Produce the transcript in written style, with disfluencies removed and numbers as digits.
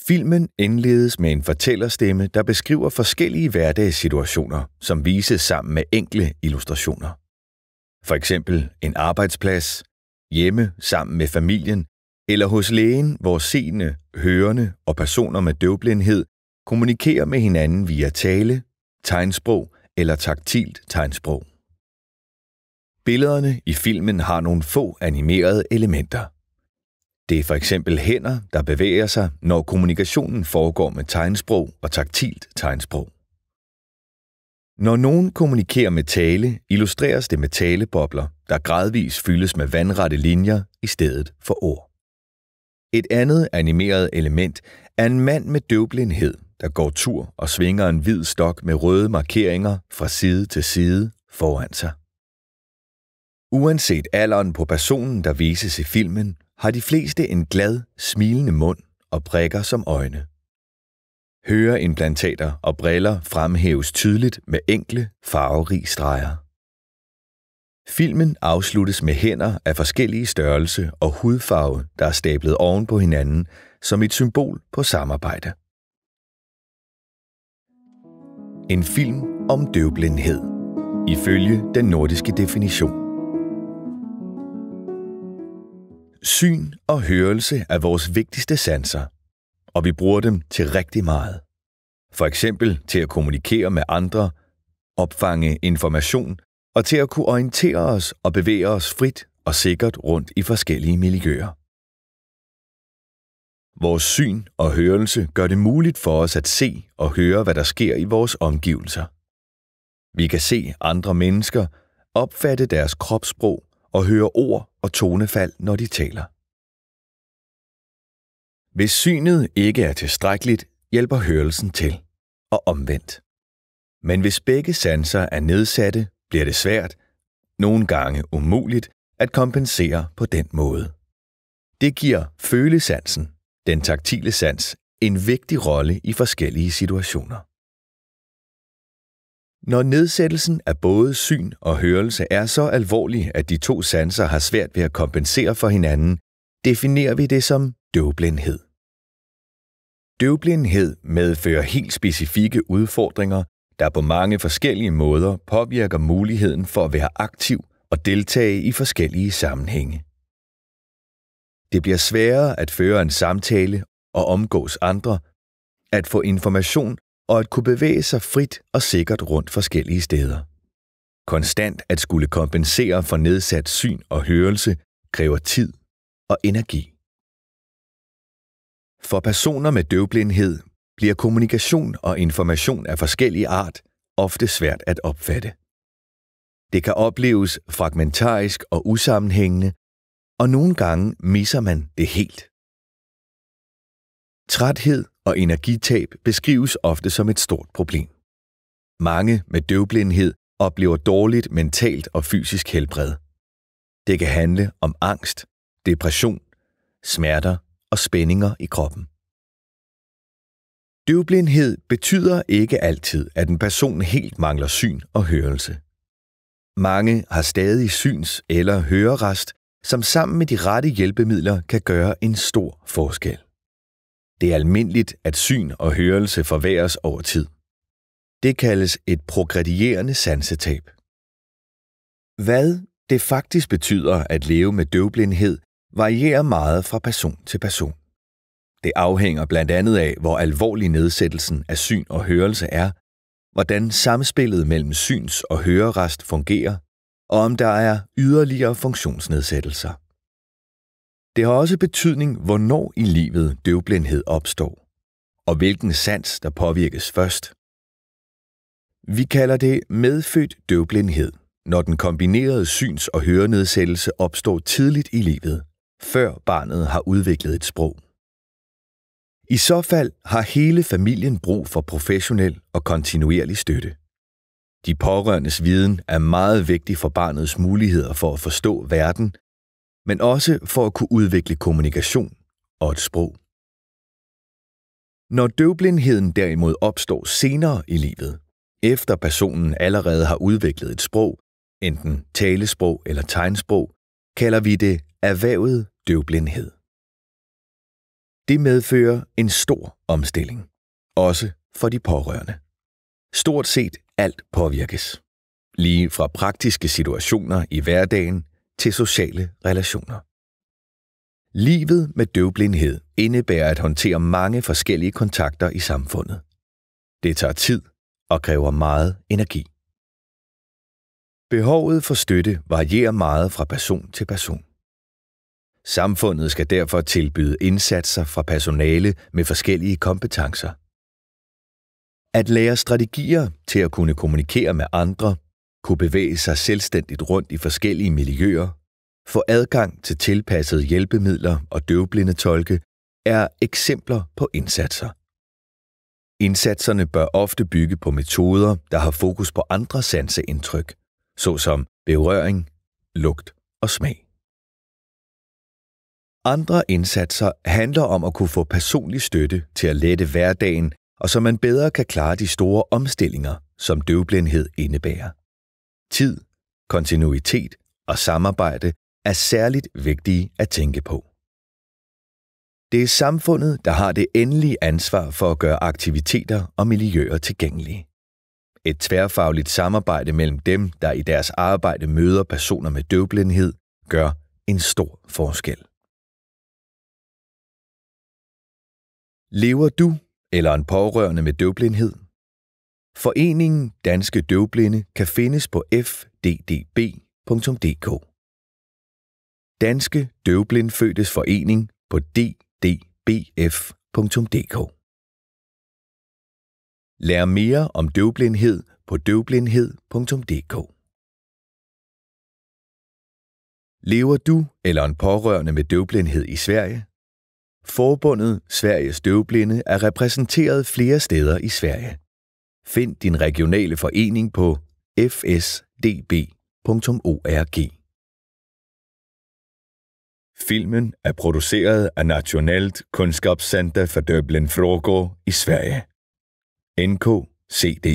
Filmen indledes med en fortællerstemme, der beskriver forskellige hverdagssituationer, som vises sammen med enkle illustrationer. For eksempel en arbejdsplads, hjemme sammen med familien, eller hos lægen, hvor seende, hørende og personer med døvblindhed kommunikerer med hinanden via tale, tegnsprog eller taktilt tegnsprog. Billederne i filmen har nogle få animerede elementer. Det er for eksempel hænder, der bevæger sig, når kommunikationen foregår med tegnsprog og taktilt tegnsprog. Når nogen kommunikerer med tale, illustreres det med talebobler, der gradvis fyldes med vandrette linjer i stedet for ord. Et andet animeret element er en mand med døvblindhed, der går tur og svinger en hvid stok med røde markeringer fra side til side foran sig. Uanset alderen på personen, der vises i filmen, har de fleste en glad, smilende mund og prikker som øjne. Høreimplantater og briller fremhæves tydeligt med enkle, farverige streger. Filmen afsluttes med hænder af forskellige størrelse og hudfarve, der er stablet oven på hinanden som et symbol på samarbejde. En film om døvblindhed, ifølge den nordiske definition. Syn og hørelse er vores vigtigste sanser, og vi bruger dem til rigtig meget. For eksempel til at kommunikere med andre, opfange information og til at kunne orientere os og bevæge os frit og sikkert rundt i forskellige miljøer. Vores syn og hørelse gør det muligt for os at se og høre, hvad der sker i vores omgivelser. Vi kan se andre mennesker, opfatte deres kropssprog og høre ord og tonefald, når de taler. Hvis synet ikke er tilstrækkeligt, hjælper hørelsen til, og omvendt. Men hvis begge sanser er nedsatte, bliver det svært, nogle gange umuligt, at kompensere på den måde. Det giver følesansen, den taktile sans, en vigtig rolle i forskellige situationer. Når nedsættelsen af både syn og hørelse er så alvorlig, at de to sanser har svært ved at kompensere for hinanden, definerer vi det som døvblindhed. Døvblindhed medfører helt specifikke udfordringer, der på mange forskellige måder påvirker muligheden for at være aktiv og deltage i forskellige sammenhænge. Det bliver sværere at føre en samtale og omgås andre, at få information og at kunne bevæge sig frit og sikkert rundt forskellige steder. Konstant at skulle kompensere for nedsat syn og hørelse kræver tid og energi. For personer med døvblindhed bliver kommunikation og information af forskellig art ofte svært at opfatte. Det kan opleves fragmentarisk og usammenhængende, og nogle gange misser man det helt. Træthed og energitab beskrives ofte som et stort problem. Mange med døvblindhed oplever dårligt mentalt og fysisk helbred. Det kan handle om angst, depression, smerter og spændinger i kroppen. Døvblindhed betyder ikke altid, at en person helt mangler syn og hørelse. Mange har stadig syns- eller hørerest, som sammen med de rette hjælpemidler kan gøre en stor forskel. Det er almindeligt, at syn og hørelse forværres over tid. Det kaldes et progredierende sansetab. Hvad det faktisk betyder at leve med døvblindhed, varierer meget fra person til person. Det afhænger blandt andet af, hvor alvorlig nedsættelsen af syn og hørelse er, hvordan samspillet mellem syns- og hørerest fungerer, og om der er yderligere funktionsnedsættelser. Det har også betydning, hvornår i livet døvblindhed opstår, og hvilken sans, der påvirkes først. Vi kalder det medfødt døvblindhed, når den kombinerede syns- og hørenedsættelse opstår tidligt i livet, før barnet har udviklet et sprog. I så fald har hele familien brug for professionel og kontinuerlig støtte. De pårørendes viden er meget vigtig for barnets muligheder for at forstå verden, men også for at kunne udvikle kommunikation og et sprog. Når døvblindheden derimod opstår senere i livet, efter personen allerede har udviklet et sprog, enten talesprog eller tegnsprog, kalder vi det erhvervet døvblindhed. Det medfører en stor omstilling, også for de pårørende. Stort set alt påvirkes, lige fra praktiske situationer i hverdagen til sociale relationer. Livet med døvblindhed indebærer at håndtere mange forskellige kontakter i samfundet. Det tager tid og kræver meget energi. Behovet for støtte varierer meget fra person til person. Samfundet skal derfor tilbyde indsatser fra personale med forskellige kompetencer. At lære strategier til at kunne kommunikere med andre, kunne bevæge sig selvstændigt rundt i forskellige miljøer, få adgang til tilpassede hjælpemidler og døvblindetolke er eksempler på indsatser. Indsatserne bør ofte bygge på metoder, der har fokus på andre sanseindtryk, såsom berøring, lugt og smag. Andre indsatser handler om at kunne få personlig støtte til at lette hverdagen, og så man bedre kan klare de store omstillinger, som døvblindhed indebærer. Tid, kontinuitet og samarbejde er særligt vigtige at tænke på. Det er samfundet, der har det endelige ansvar for at gøre aktiviteter og miljøer tilgængelige. Et tværfagligt samarbejde mellem dem, der i deres arbejde møder personer med døvblindhed, gør en stor forskel. Lever du eller en pårørende med døvblindhed? Foreningen Danske Døvblinde kan findes på fddb.dk. Danske Døvblindfødtes Forening på ddbf.dk. Lær mere om døvblindhed på døvblindhed.dk. Lever du eller en pårørende med døvblindhed i Sverige? Forbundet Sveriges Døvblinde er repræsenteret flere steder i Sverige. Find din regionale forening på fsdb.org. Filmen er produceret af Nationellt Kunskapscenter för Dövblindfrågor i Sverige. nkcdb.se